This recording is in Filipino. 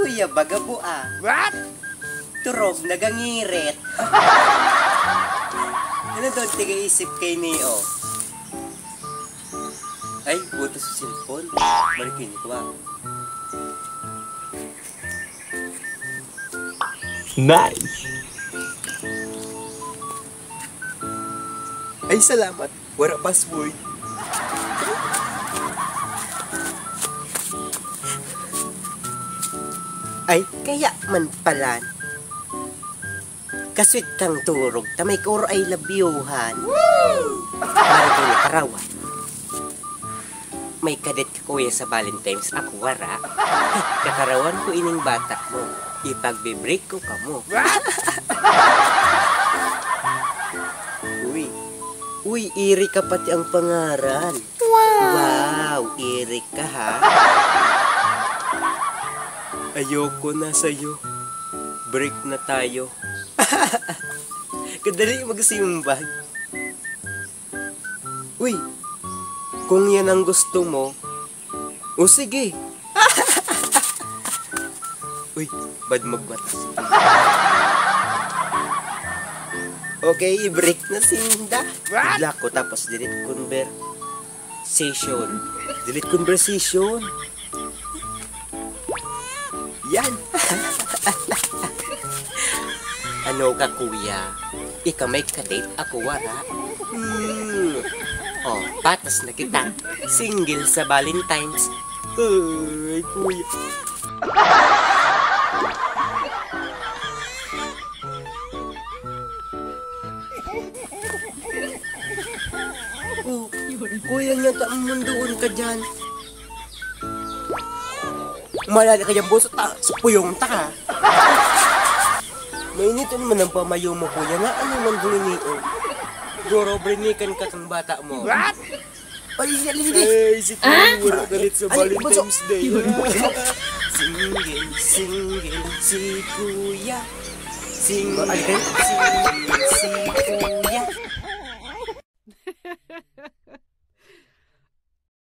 kuya bagabo ah. What? Turog nagangirit. Ano doon tiga-isip kay Neo? Ay, buto sa cellphone. Marikin ko ah. Nice! Ay, salamat. Wala password. Ay, kaya man pala. Kaswit kang turog, tamay kuro ay labyuhan. Marikin ni Karawan. May kadet ka kuya sa Valentine's, ako wara. Kakarawan ko ining bata mo. Ipagbe-break ko ka mo. Uy, iri ka pati ang pangaran. Wow, iri ka ha. Ayoko na sa'yo. Break na tayo. Kadali magsimbag. Uy, kung yan ang gusto mo, o sige. Uy, bad magbatas. Okay, i-break na sinda. Block ko tapos delete conversation. Delete conversation. Yan. Ano ka kuya? Ika may kadate, ako wala. Oh, patas na kita. Single sa Valentine's. Ay, kuya. Oh, kuya niya ta ang mundoon ka dyan. Malala ka dyan, boso ta. Sa puyong ta ka. Mainitin man ang pamayo mo, kuya. Nga ano man buliniyo. Goro, brinikan ka kang bata mo. What? Ay, Ay, si kuya. Wala galit sa Valentine's Day. Single si kuya. Single si kuya.